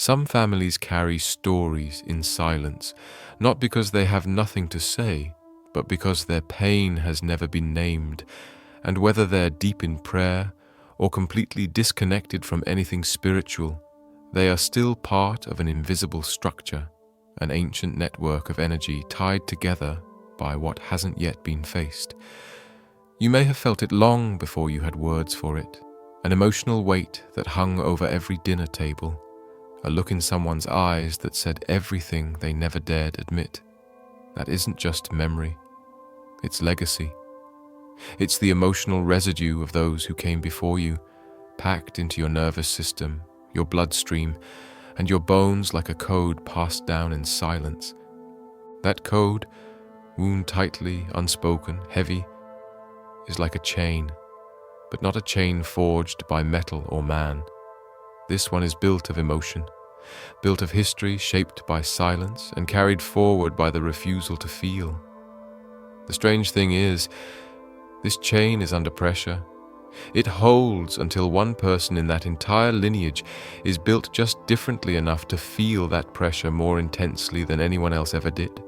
Some families carry stories in silence, not because they have nothing to say, but because their pain has never been named, and whether they're deep in prayer or completely disconnected from anything spiritual, they are still part of an invisible structure, an ancient network of energy tied together by what hasn't yet been faced. You may have felt it long before you had words for it, an emotional weight that hung over every dinner table, a look in someone's eyes that said everything they never dared admit. That isn't just memory, it's legacy. It's the emotional residue of those who came before you, packed into your nervous system, your bloodstream, and your bones like a code passed down in silence. That code, wound tightly, unspoken, heavy, is like a chain, but not a chain forged by metal or man. This one is built of emotion, built of history shaped by silence and carried forward by the refusal to feel. The strange thing is, this chain is under pressure. It holds until one person in that entire lineage is built just differently enough to feel that pressure more intensely than anyone else ever did.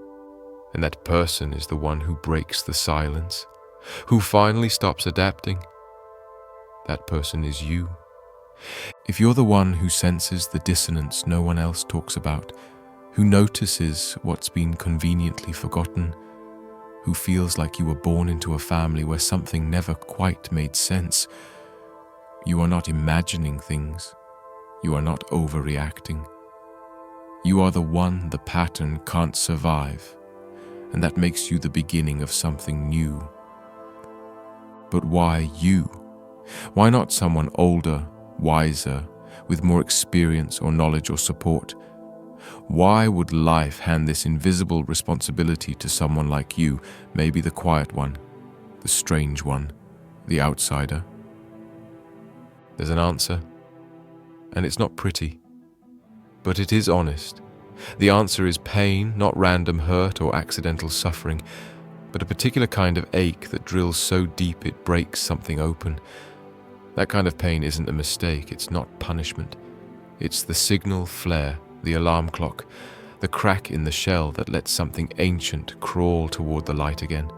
And that person is the one who breaks the silence, who finally stops adapting. That person is you. If you're the one who senses the dissonance no one else talks about, who notices what's been conveniently forgotten, who feels like you were born into a family where something never quite made sense, you are not imagining things. You are not overreacting. You are the one the pattern can't survive, and that makes you the beginning of something new. But why you? Why not someone older, wiser, with more experience or knowledge or support? Why would life hand this invisible responsibility to someone like you, maybe the quiet one, the strange one, the outsider? There's an answer, and it's not pretty, but it is honest. The answer is pain, not random hurt or accidental suffering, but a particular kind of ache that drills so deep it breaks something open. That kind of pain isn't a mistake, it's not punishment. It's the signal flare, the alarm clock, the crack in the shell that lets something ancient crawl toward the light again.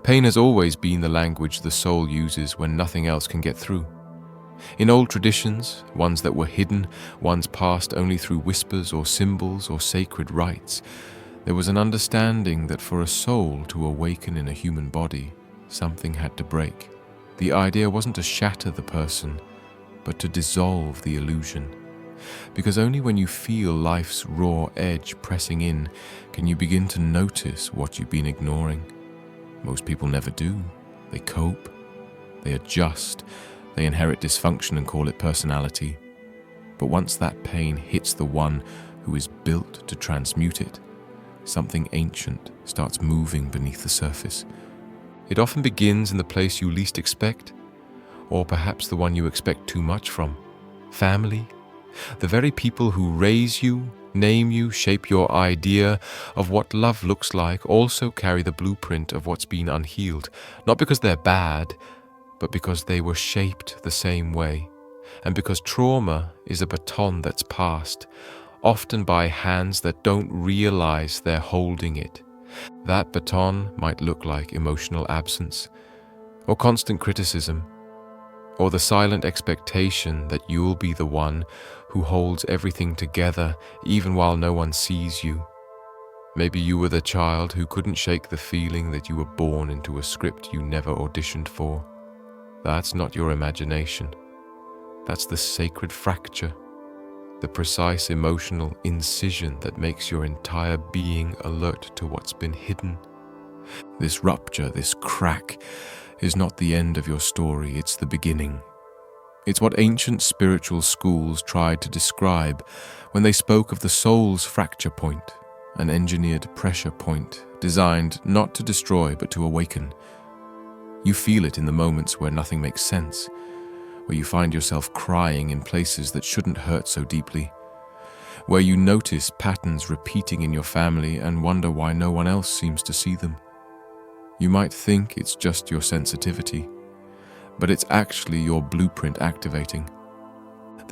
Pain has always been the language the soul uses when nothing else can get through. In old traditions, ones that were hidden, ones passed only through whispers or symbols or sacred rites, there was an understanding that for a soul to awaken in a human body, something had to break. The idea wasn't to shatter the person, but to dissolve the illusion. Because only when you feel life's raw edge pressing in can you begin to notice what you've been ignoring. Most people never do. They cope, they adjust, they inherit dysfunction and call it personality. But once that pain hits the one who is built to transmute it, something ancient starts moving beneath the surface. It often begins in the place you least expect, or perhaps the one you expect too much from. Family. The very people who raise you, name you, shape your idea of what love looks like also carry the blueprint of what's been unhealed, not because they're bad, but because they were shaped the same way, and because trauma is a baton that's passed, often by hands that don't realize they're holding it. That baton might look like emotional absence, or constant criticism, or the silent expectation that you'll be the one who holds everything together even while no one sees you. Maybe you were the child who couldn't shake the feeling that you were born into a script you never auditioned for. That's not your imagination. That's the sacred fracture, the precise emotional incision that makes your entire being alert to what's been hidden. This rupture, this crack, is not the end of your story, it's the beginning. It's what ancient spiritual schools tried to describe when they spoke of the soul's fracture point, an engineered pressure point designed not to destroy but to awaken. You feel it in the moments where nothing makes sense, where you find yourself crying in places that shouldn't hurt so deeply, where you notice patterns repeating in your family and wonder why no one else seems to see them. You might think it's just your sensitivity, but it's actually your blueprint activating.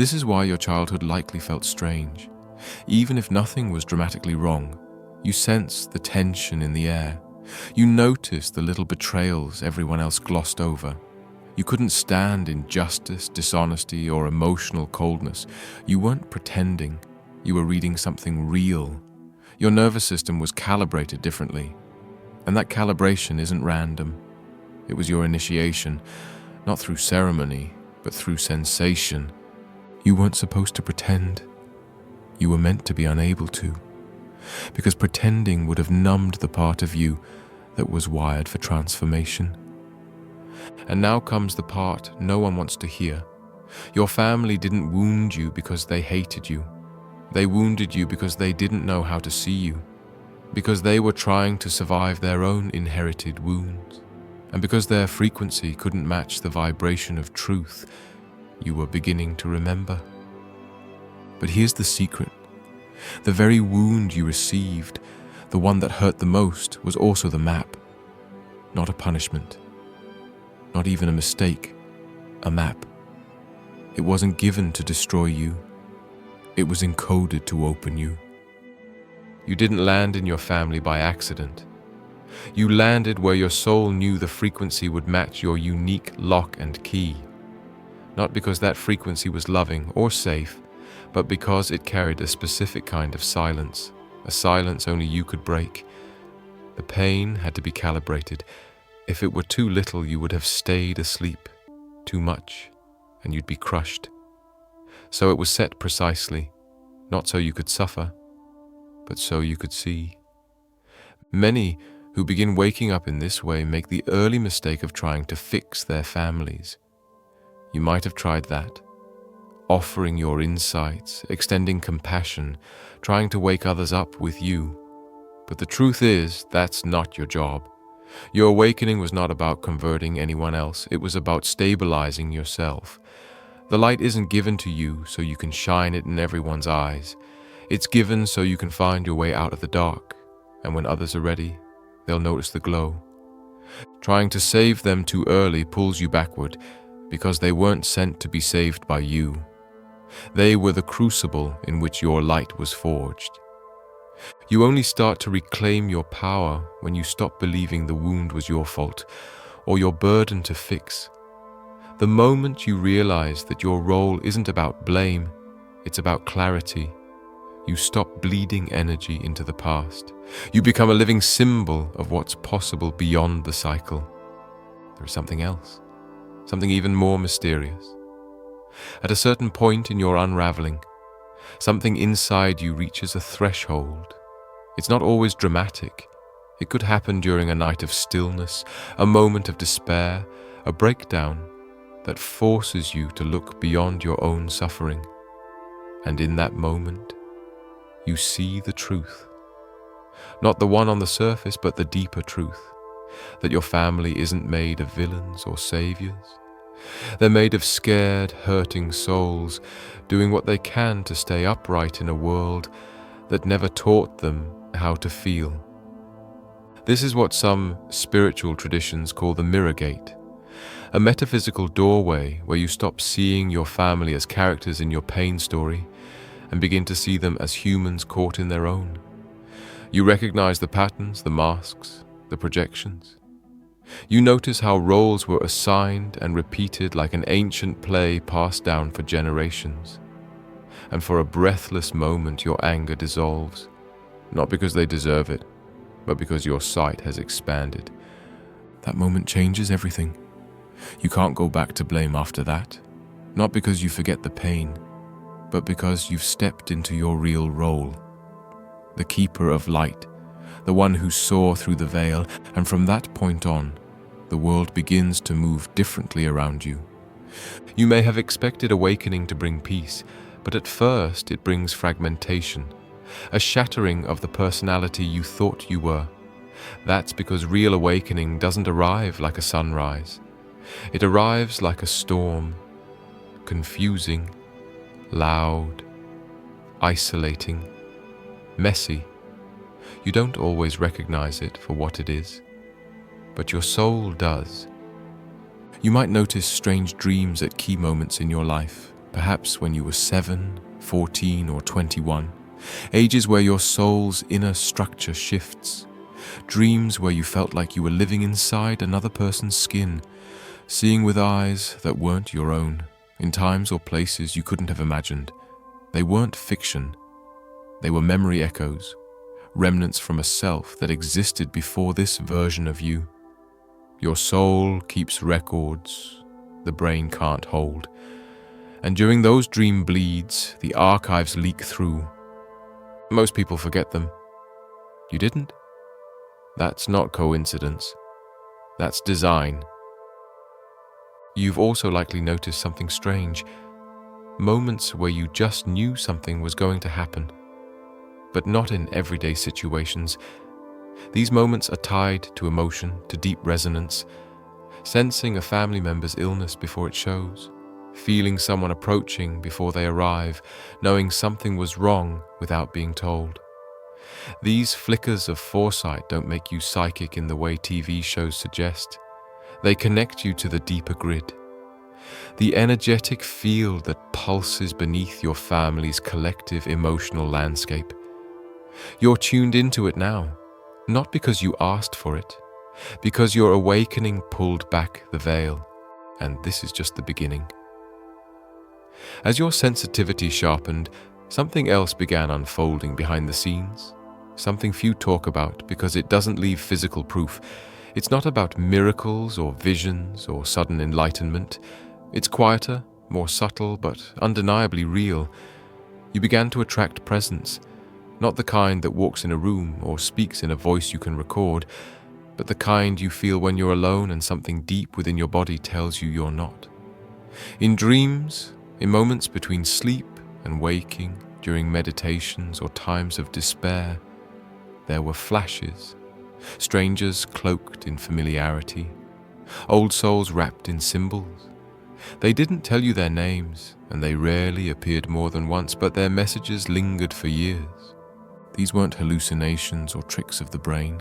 This is why your childhood likely felt strange. Even if nothing was dramatically wrong, you sensed the tension in the air. You noticed the little betrayals everyone else glossed over. You couldn't stand injustice, dishonesty, or emotional coldness. You weren't pretending. You were reading something real. Your nervous system was calibrated differently. And that calibration isn't random. It was your initiation, not through ceremony, but through sensation. You weren't supposed to pretend. You were meant to be unable to, because pretending would have numbed the part of you that was wired for transformation. And now comes the part no one wants to hear. Your family didn't wound you because they hated you. They wounded you because they didn't know how to see you, because they were trying to survive their own inherited wounds, and because their frequency couldn't match the vibration of truth you were beginning to remember. But here's the secret. The very wound you received, the one that hurt the most, was also the map. Not a punishment. Not even a mistake. A map. It wasn't given to destroy you. It was encoded to open you. You didn't land in your family by accident. You landed where your soul knew the frequency would match your unique lock and key. Not because that frequency was loving or safe, but because it carried a specific kind of silence, a silence only you could break. The pain had to be calibrated. If it were too little, you would have stayed asleep. Too much, and you'd be crushed. So it was set precisely, not so you could suffer, but so you could see. Many who begin waking up in this way make the early mistake of trying to fix their families. You might have tried that. Offering your insights, extending compassion, trying to wake others up with you. But the truth is, that's not your job. Your awakening was not about converting anyone else. It was about stabilizing yourself. The light isn't given to you so you can shine it in everyone's eyes. It's given so you can find your way out of the dark. And when others are ready, they'll notice the glow. Trying to save them too early pulls you backward because they weren't sent to be saved by you. They were the crucible in which your light was forged. You only start to reclaim your power when you stop believing the wound was your fault or your burden to fix. The moment you realize that your role isn't about blame, it's about clarity, you stop bleeding energy into the past. You become a living symbol of what's possible beyond the cycle. There is something else, something even more mysterious. At a certain point in your unraveling, something inside you reaches a threshold. It's not always dramatic. It could happen during a night of stillness, a moment of despair, a breakdown that forces you to look beyond your own suffering. And in that moment, you see the truth. Not the one on the surface, but the deeper truth, that your family isn't made of villains or saviors. They're made of scared, hurting souls, doing what they can to stay upright in a world that never taught them how to feel. This is what some spiritual traditions call the mirror gate, a metaphysical doorway where you stop seeing your family as characters in your pain story and begin to see them as humans caught in their own. You recognize the patterns, the masks, the projections. You notice how roles were assigned and repeated like an ancient play passed down for generations. And for a breathless moment, your anger dissolves, not because they deserve it, but because your sight has expanded. That moment changes everything. You can't go back to blame after that, not because you forget the pain, but because you've stepped into your real role. The keeper of light, the one who saw through the veil, and from that point on, the world begins to move differently around you. You may have expected awakening to bring peace, but at first it brings fragmentation, a shattering of the personality you thought you were. That's because real awakening doesn't arrive like a sunrise. It arrives like a storm, confusing, loud, isolating, messy. You don't always recognize it for what it is, but your soul does. You might notice strange dreams at key moments in your life, perhaps when you were 7, 14, or 21, ages where your soul's inner structure shifts, dreams where you felt like you were living inside another person's skin, seeing with eyes that weren't your own, in times or places you couldn't have imagined. They weren't fiction. They were memory echoes, remnants from a self that existed before this version of you. Your soul keeps records the brain can't hold, and during those dream bleeds, the archives leak through. Most people forget them. You didn't? That's not coincidence. That's design. You've also likely noticed something strange. Moments where you just knew something was going to happen, but not in everyday situations. These moments are tied to emotion, to deep resonance, sensing a family member's illness before it shows, feeling someone approaching before they arrive, knowing something was wrong without being told. These flickers of foresight don't make you psychic in the way TV shows suggest. They connect you to the deeper grid, the energetic field that pulses beneath your family's collective emotional landscape. You're tuned into it now, not because you asked for it, because your awakening pulled back the veil, and this is just the beginning. As your sensitivity sharpened, something else began unfolding behind the scenes, something few talk about because it doesn't leave physical proof. It's not about miracles or visions or sudden enlightenment. It's quieter, more subtle, but undeniably real. You began to attract presence, not the kind that walks in a room or speaks in a voice you can record, but the kind you feel when you're alone and something deep within your body tells you you're not. In dreams, in moments between sleep and waking, during meditations or times of despair, there were flashes, strangers cloaked in familiarity, old souls wrapped in symbols. They didn't tell you their names, and they rarely appeared more than once, but their messages lingered for years. These weren't hallucinations or tricks of the brain.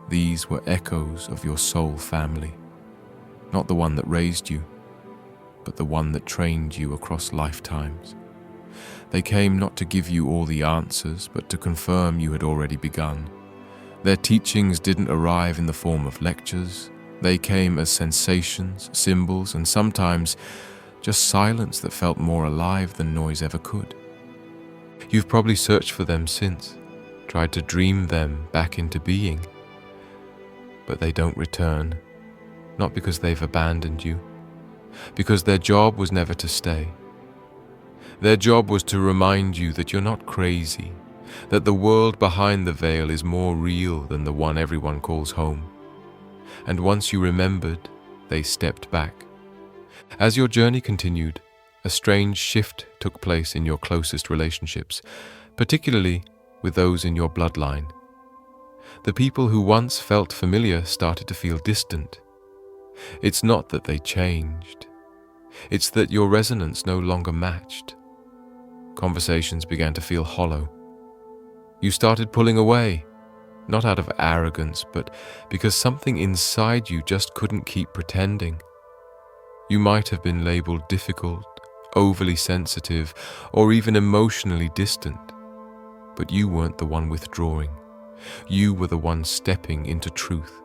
These were echoes of your soul family, not the one that raised you, but the one that trained you across lifetimes. They came not to give you all the answers, but to confirm you had already begun. Their teachings didn't arrive in the form of lectures. They came as sensations, symbols, and sometimes just silence that felt more alive than noise ever could. You've probably searched for them since, tried to dream them back into being, but they don't return, not because they've abandoned you, because their job was never to stay. Their job was to remind you that you're not crazy, that the world behind the veil is more real than the one everyone calls home. And once you remembered, they stepped back. As your journey continued, a strange shift took place in your closest relationships, particularly with those in your bloodline. The people who once felt familiar started to feel distant. It's not that they changed. It's that your resonance no longer matched. Conversations began to feel hollow. You started pulling away, not out of arrogance, but because something inside you just couldn't keep pretending. You might have been labeled difficult, overly sensitive, or even emotionally distant, but you weren't the one withdrawing. You were the one stepping into truth.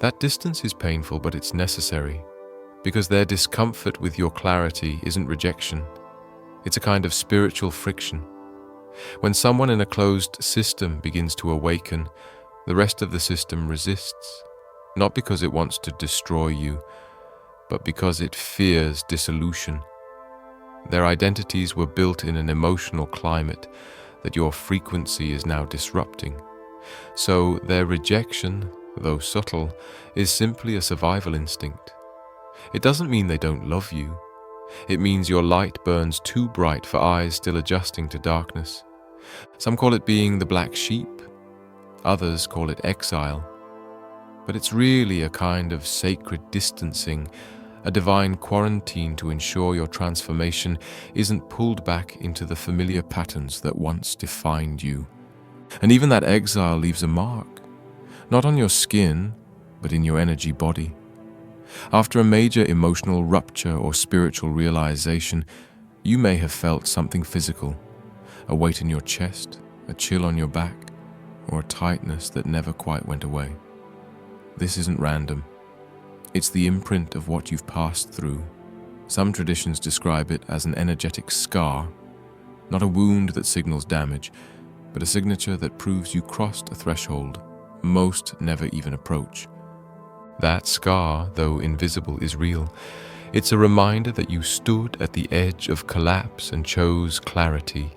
That distance is painful, but it's necessary, because their discomfort with your clarity isn't rejection. It's a kind of spiritual friction. When someone in a closed system begins to awaken, the rest of the system resists, not because it wants to destroy you, but because it fears dissolution. Their identities were built in an emotional climate that your frequency is now disrupting. So their rejection, though subtle, is simply a survival instinct. It doesn't mean they don't love you. It means your light burns too bright for eyes still adjusting to darkness. Some call it being the black sheep. Others call it exile. But it's really a kind of sacred distancing, a divine quarantine to ensure your transformation isn't pulled back into the familiar patterns that once defined you. And even that exile leaves a mark, not on your skin, but in your energy body. After a major emotional rupture or spiritual realization, you may have felt something physical, a weight in your chest, a chill on your back, or a tightness that never quite went away. This isn't random. It's the imprint of what you've passed through. Some traditions describe it as an energetic scar, not a wound that signals damage, but a signature that proves you crossed a threshold most never even approach. That scar, though invisible, is real. It's a reminder that you stood at the edge of collapse and chose clarity,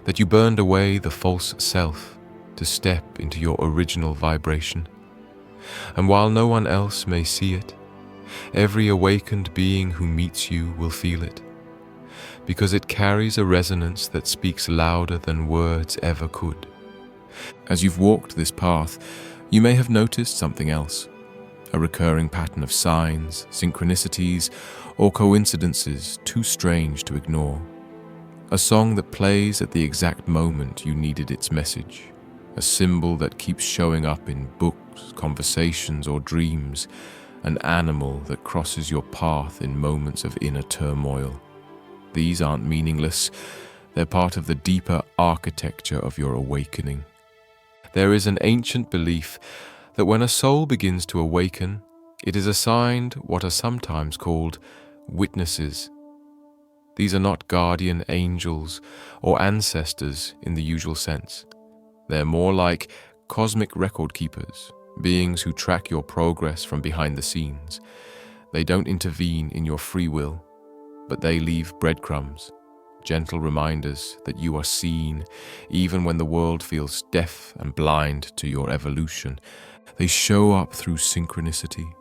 that you burned away the false self to step into your original vibration. And while no one else may see it, every awakened being who meets you will feel it, because it carries a resonance that speaks louder than words ever could. As you've walked this path, you may have noticed something else, a recurring pattern of signs, synchronicities, or coincidences too strange to ignore. A song that plays at the exact moment you needed its message, a symbol that keeps showing up in books, conversations, or dreams, an animal that crosses your path in moments of inner turmoil. These aren't meaningless, they're part of the deeper architecture of your awakening. There is an ancient belief that when a soul begins to awaken, it is assigned what are sometimes called witnesses. These are not guardian angels or ancestors in the usual sense. They're more like cosmic record keepers, beings who track your progress from behind the scenes. They don't intervene in your free will, but they leave breadcrumbs, gentle reminders that you are seen, even when the world feels deaf and blind to your evolution. They show up through synchronicity,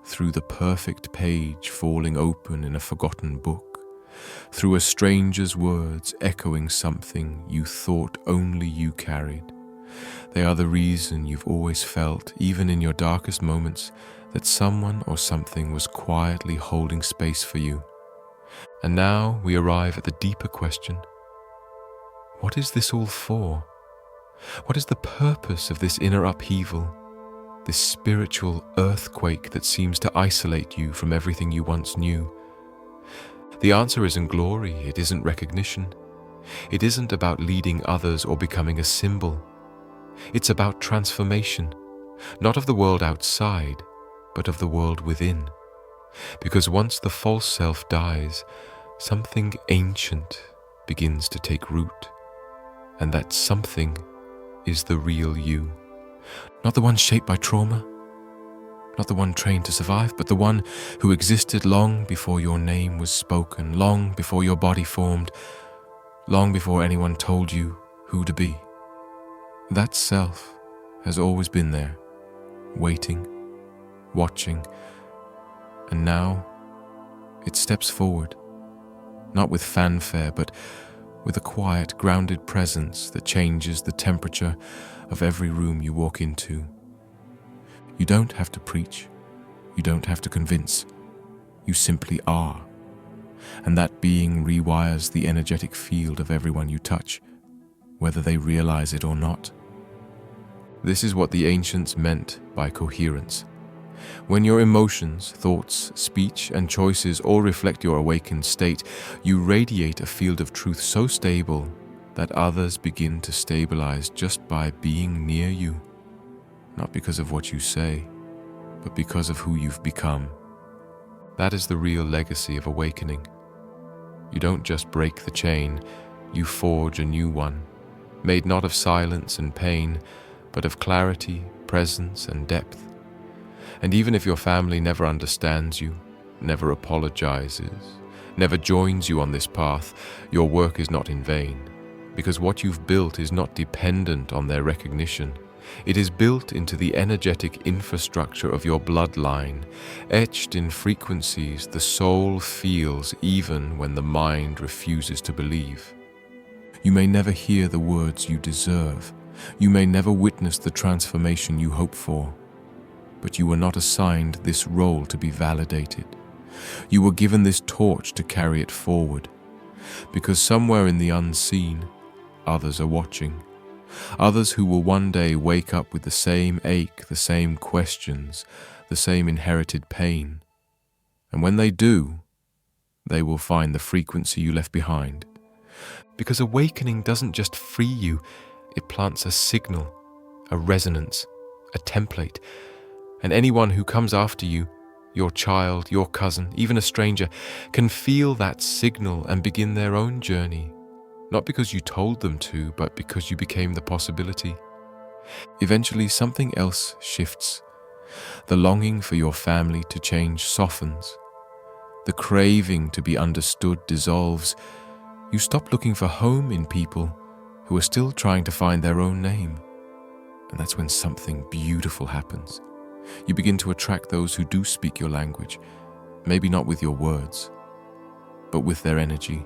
through the perfect page falling open in a forgotten book, through a stranger's words echoing something you thought only you carried. They are the reason you've always felt, even in your darkest moments, that someone or something was quietly holding space for you. And now we arrive at the deeper question. What is this all for? What is the purpose of this inner upheaval, this spiritual earthquake that seems to isolate you from everything you once knew? The answer isn't glory, it isn't recognition. It isn't about leading others or becoming a symbol. It's about transformation, not of the world outside, but of the world within. Because once the false self dies, something ancient begins to take root, and that something is the real you. Not the one shaped by trauma, not the one trained to survive, but the one who existed long before your name was spoken, long before your body formed, long before anyone told you who to be. That self has always been there, waiting, watching, and now it steps forward, not with fanfare, but with a quiet, grounded presence that changes the temperature of every room you walk into. You don't have to preach, you don't have to convince, you simply are. And that being rewires the energetic field of everyone you touch, whether they realize it or not. This is what the ancients meant by coherence. When your emotions, thoughts, speech, and choices all reflect your awakened state, you radiate a field of truth so stable that others begin to stabilize just by being near you. Not because of what you say, but because of who you've become. That is the real legacy of awakening. You don't just break the chain, you forge a new one, made not of silence and pain, but of clarity, presence, and depth. And even if your family never understands you, never apologizes, never joins you on this path, your work is not in vain, because what you've built is not dependent on their recognition. It is built into the energetic infrastructure of your bloodline, etched in frequencies the soul feels even when the mind refuses to believe. You may never hear the words you deserve. You may never witness the transformation you hope for. But you were not assigned this role to be validated. You were given this torch to carry it forward. Because somewhere in the unseen, others are watching. Others who will one day wake up with the same ache, the same questions, the same inherited pain. And when they do, they will find the frequency you left behind. Because awakening doesn't just free you, it plants a signal, a resonance, a template. And anyone who comes after you, your child, your cousin, even a stranger, can feel that signal and begin their own journey. Not because you told them to, but because you became the possibility. Eventually, something else shifts. The longing for your family to change softens. The craving to be understood dissolves. You stop looking for home in people who are still trying to find their own name. And that's when something beautiful happens. You begin to attract those who do speak your language, maybe not with your words, but with their energy.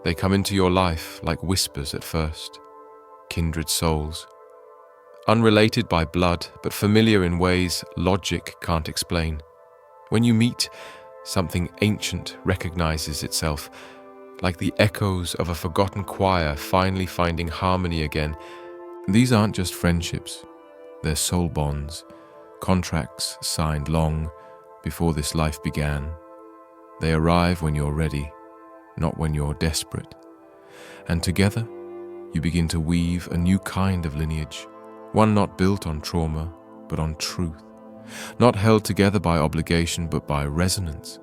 They come into your life like whispers at first, kindred souls. Unrelated by blood, but familiar in ways logic can't explain. When you meet, something ancient recognizes itself, like the echoes of a forgotten choir finally finding harmony again. These aren't just friendships, they're soul bonds, contracts signed long before this life began. They arrive when you're ready, not when you're desperate. And together, you begin to weave a new kind of lineage, one not built on trauma, but on truth, not held together by obligation, but by resonance.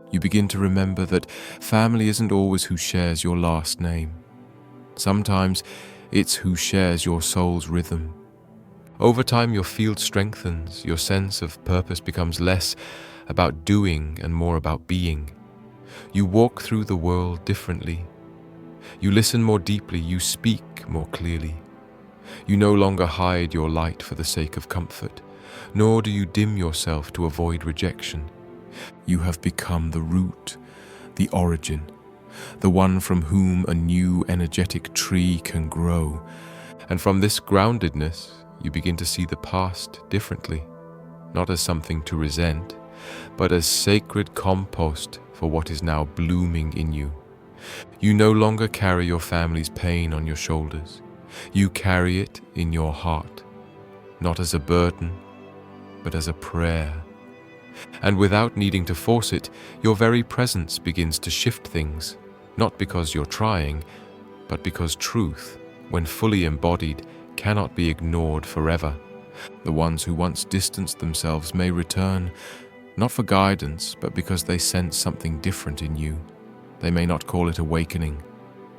You begin to remember that family isn't always who shares your last name. Sometimes it's who shares your soul's rhythm. Over time, your field strengthens, your sense of purpose becomes less about doing and more about being. You walk through the world differently. You listen more deeply, you speak more clearly. You no longer hide your light for the sake of comfort, nor do you dim yourself to avoid rejection. You have become the root, the origin, the one from whom a new energetic tree can grow. And from this groundedness, you begin to see the past differently, not as something to resent, but as sacred compost for what is now blooming in you. You no longer carry your family's pain on your shoulders. You carry it in your heart, not as a burden, but as a prayer. And without needing to force it, your very presence begins to shift things, not because you're trying, but because truth, when fully embodied, cannot be ignored forever. The ones who once distanced themselves may return, not for guidance, but because they sense something different in you. They may not call it awakening.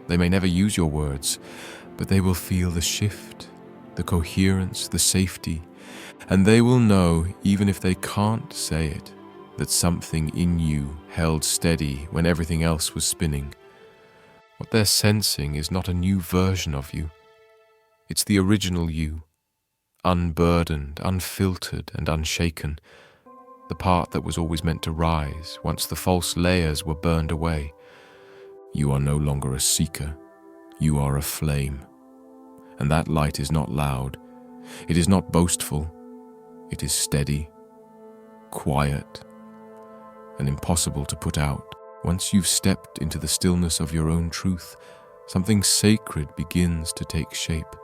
They may never use your words, but they will feel the shift, the coherence, the safety, and they will know, even if they can't say it, that something in you held steady when everything else was spinning. What they're sensing is not a new version of you. It's the original you, unburdened, unfiltered, and unshaken, the part that was always meant to rise once the false layers were burned away. You are no longer a seeker, you are a flame. And that light is not loud, it is not boastful, it is steady, quiet, and impossible to put out. Once you've stepped into the stillness of your own truth, something sacred begins to take shape,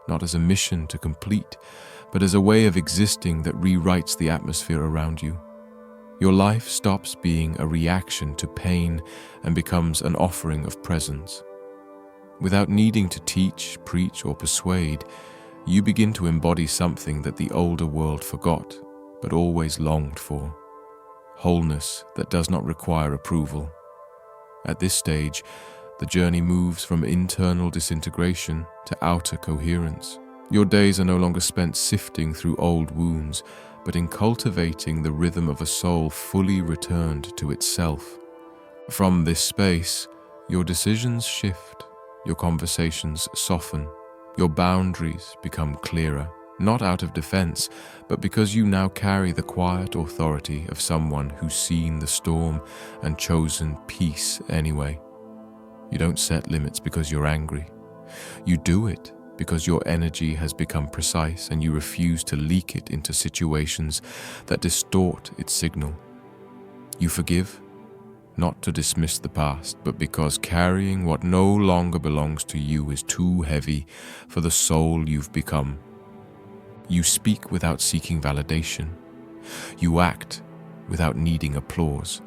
not as a mission to complete, but as a way of existing that rewrites the atmosphere around you. Your life stops being a reaction to pain and becomes an offering of presence. Without needing to teach, preach, or persuade, you begin to embody something that the older world forgot, but always longed for. Wholeness that does not require approval. At this stage, the journey moves from internal disintegration to outer coherence. Your days are no longer spent sifting through old wounds, but in cultivating the rhythm of a soul fully returned to itself. From this space, your decisions shift, your conversations soften, your boundaries become clearer, not out of defense, but because you now carry the quiet authority of someone who's seen the storm and chosen peace anyway. You don't set limits because you're angry. You do it because your energy has become precise and you refuse to leak it into situations that distort its signal. You forgive, not to dismiss the past, but because carrying what no longer belongs to you is too heavy for the soul you've become. You speak without seeking validation. You act without needing applause.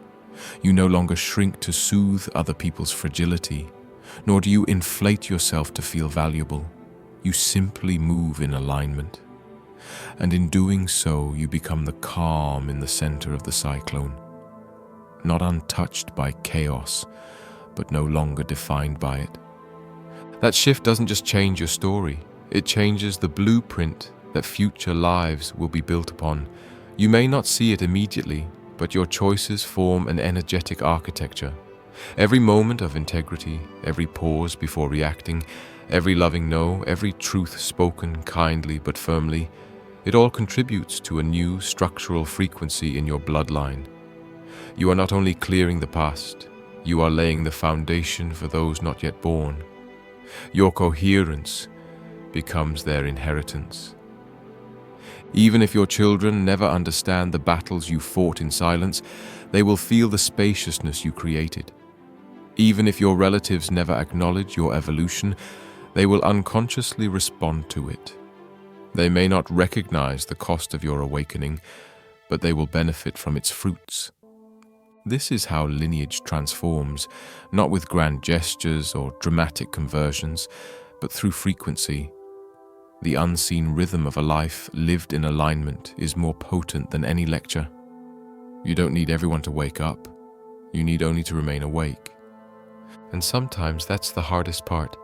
You no longer shrink to soothe other people's fragility, nor do you inflate yourself to feel valuable. You simply move in alignment. And in doing so, you become the calm in the center of the cyclone, not untouched by chaos, but no longer defined by it. That shift doesn't just change your story, it changes the blueprint that future lives will be built upon. You may not see it immediately, but your choices form an energetic architecture. Every moment of integrity, every pause before reacting, every loving no, every truth spoken kindly but firmly, it all contributes to a new structural frequency in your bloodline. You are not only clearing the past, you are laying the foundation for those not yet born. Your coherence becomes their inheritance. Even if your children never understand the battles you fought in silence, they will feel the spaciousness you created. Even if your relatives never acknowledge your evolution, they will unconsciously respond to it. They may not recognize the cost of your awakening, but they will benefit from its fruits. This is how lineage transforms, not with grand gestures or dramatic conversions, but through frequency. The unseen rhythm of a life lived in alignment is more potent than any lecture. You don't need everyone to wake up. You need only to remain awake. And sometimes that's the hardest part,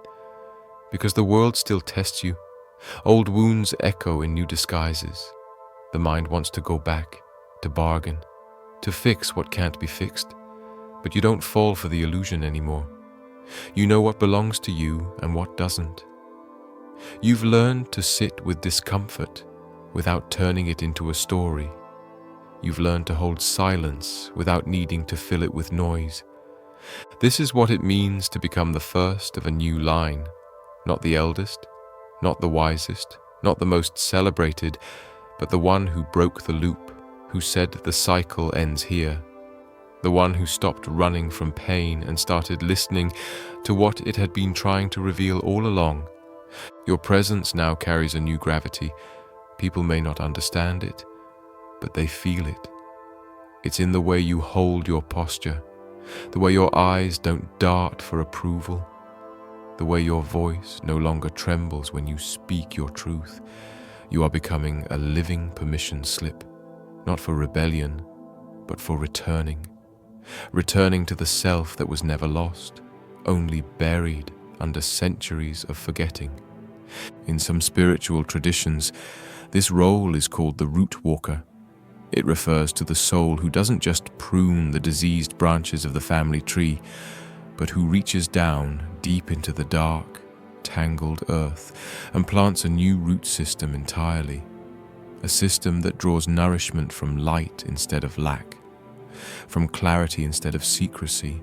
because the world still tests you. Old wounds echo in new disguises. The mind wants to go back, to bargain, to fix what can't be fixed. But you don't fall for the illusion anymore. You know what belongs to you and what doesn't. You've learned to sit with discomfort without turning it into a story. You've learned to hold silence without needing to fill it with noise. This is what it means to become the first of a new line, not the eldest, not the wisest, not the most celebrated, but the one who broke the loop, who said the cycle ends here, the one who stopped running from pain and started listening to what it had been trying to reveal all along. Your presence now carries a new gravity. People may not understand it, but they feel it. It's in the way you hold your posture, the way your eyes don't dart for approval, the way your voice no longer trembles when you speak your truth. You are becoming a living permission slip, not for rebellion, but for returning. Returning to the self that was never lost, only buried under centuries of forgetting. In some spiritual traditions, this role is called the root walker. It refers to the soul who doesn't just prune the diseased branches of the family tree, but who reaches down deep into the dark, tangled earth and plants a new root system entirely, a system that draws nourishment from light instead of lack, from clarity instead of secrecy,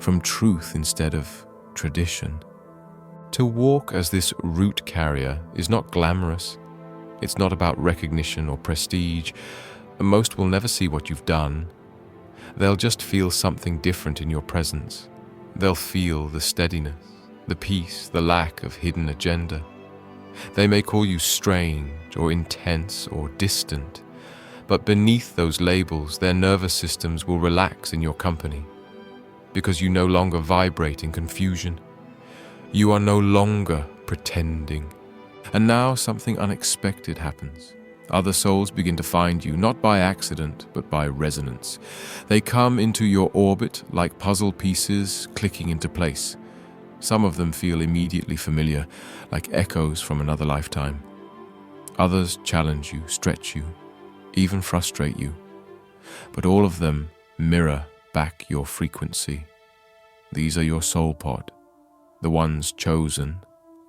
from truth instead of tradition. To walk as this root carrier is not glamorous. It's not about recognition or prestige. Most will never see what you've done. They'll just feel something different in your presence. They'll feel the steadiness, the peace, the lack of hidden agenda. They may call you strange or intense or distant, but beneath those labels, their nervous systems will relax in your company, because you no longer vibrate in confusion. You are no longer pretending. And now something unexpected happens. Other souls begin to find you, not by accident, but by resonance. They come into your orbit like puzzle pieces clicking into place. Some of them feel immediately familiar, like echoes from another lifetime. Others challenge you, stretch you, even frustrate you. But all of them mirror back your frequency. These are your soul pod, the ones chosen,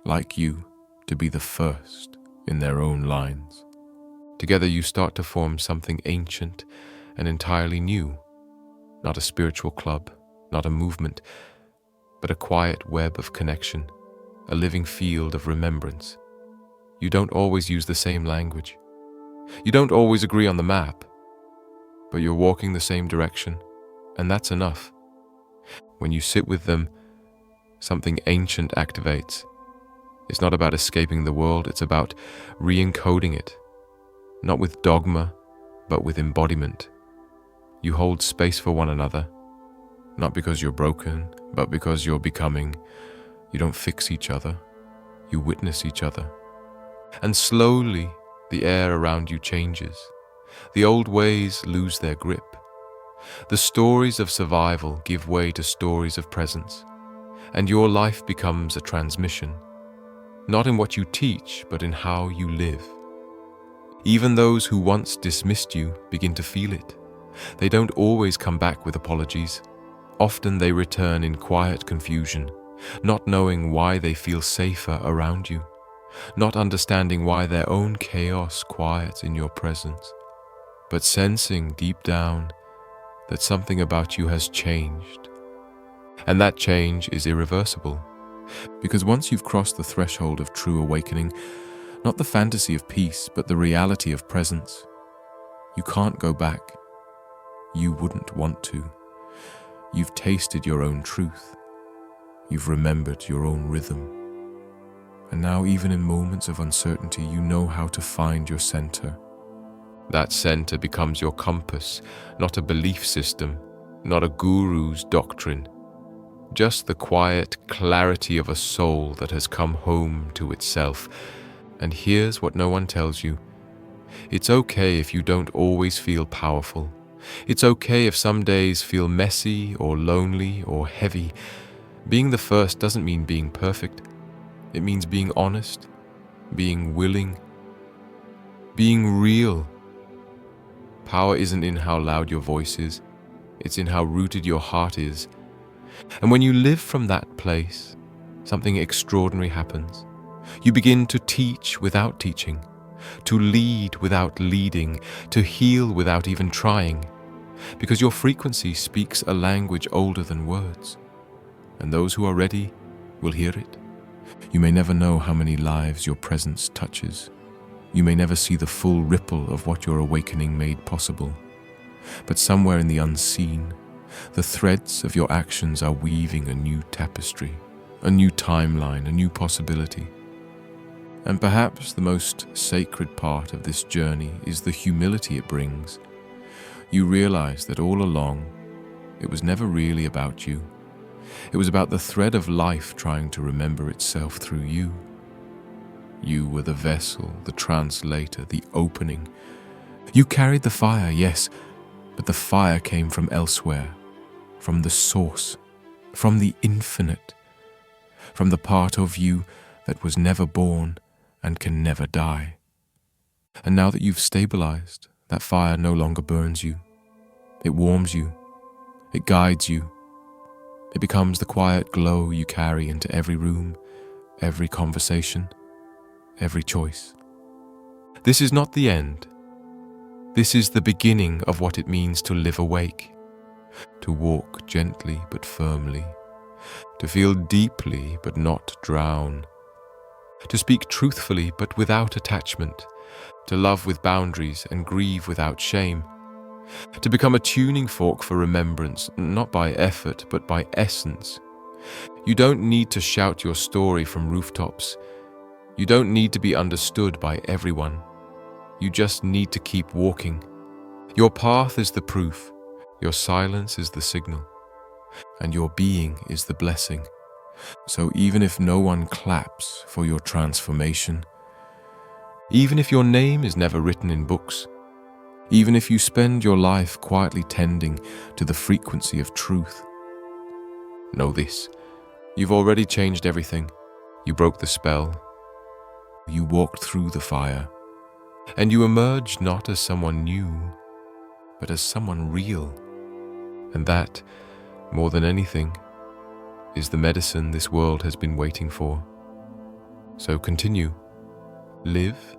like you, to be the first in their own lines. Together you start to form something ancient and entirely new, not a spiritual club, not a movement, but a quiet web of connection, a living field of remembrance. You don't always use the same language. You don't always agree on the map, but you're walking the same direction, and that's enough. When you sit with them, something ancient activates. It's not about escaping the world, it's about re-encoding it, not with dogma, but with embodiment. You hold space for one another, not because you're broken, but because you're becoming. You don't fix each other, you witness each other. And slowly, the air around you changes. The old ways lose their grip. The stories of survival give way to stories of presence, and your life becomes a transmission, not in what you teach, but in how you live. Even those who once dismissed you begin to feel it. They don't always come back with apologies. Often they return in quiet confusion, not knowing why they feel safer around you, not understanding why their own chaos quiets in your presence, but sensing deep down that something about you has changed. And that change is irreversible, because once you've crossed the threshold of true awakening, not the fantasy of peace, but the reality of presence, you can't go back. You wouldn't want to. You've tasted your own truth. You've remembered your own rhythm. And now, even in moments of uncertainty, you know how to find your center. That center becomes your compass, not a belief system, not a guru's doctrine, just the quiet clarity of a soul that has come home to itself. And here's what no one tells you. It's okay if you don't always feel powerful. It's okay if some days feel messy or lonely or heavy. Being the first doesn't mean being perfect. It means being honest, being willing, being real. Power isn't in how loud your voice is. It's in how rooted your heart is. And when you live from that place, something extraordinary happens. You begin to teach without teaching, to lead without leading, to heal without even trying, because your frequency speaks a language older than words, and those who are ready will hear it. You may never know how many lives your presence touches. You may never see the full ripple of what your awakening made possible, but somewhere in the unseen, the threads of your actions are weaving a new tapestry, a new timeline, a new possibility. And perhaps the most sacred part of this journey is the humility it brings. You realize that all along, it was never really about you. It was about the thread of life trying to remember itself through you. You were the vessel, the translator, the opening. You carried the fire, yes, but the fire came from elsewhere, from the source, from the infinite, from the part of you that was never born and can never die. And now that you've stabilized, that fire no longer burns you. It warms you. It guides you. It becomes the quiet glow you carry into every room, every conversation, every choice. This is not the end. This is the beginning of what it means to live awake, to walk gently but firmly, to feel deeply but not drown, to speak truthfully but without attachment, to love with boundaries and grieve without shame, to become a tuning fork for remembrance, not by effort but by essence. You don't need to shout your story from rooftops. You don't need to be understood by everyone. You just need to keep walking. Your path is the proof, your silence is the signal, and your being is the blessing. So even if no one claps for your transformation, even if your name is never written in books, even if you spend your life quietly tending to the frequency of truth, know this: you've already changed everything. You broke the spell. You walked through the fire, and you emerged not as someone new, but as someone real. And that, more than anything, is the medicine this world has been waiting for. So continue. Live,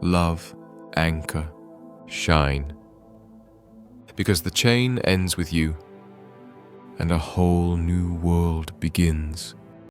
love, anchor, shine. Because the chain ends with you, and a whole new world begins.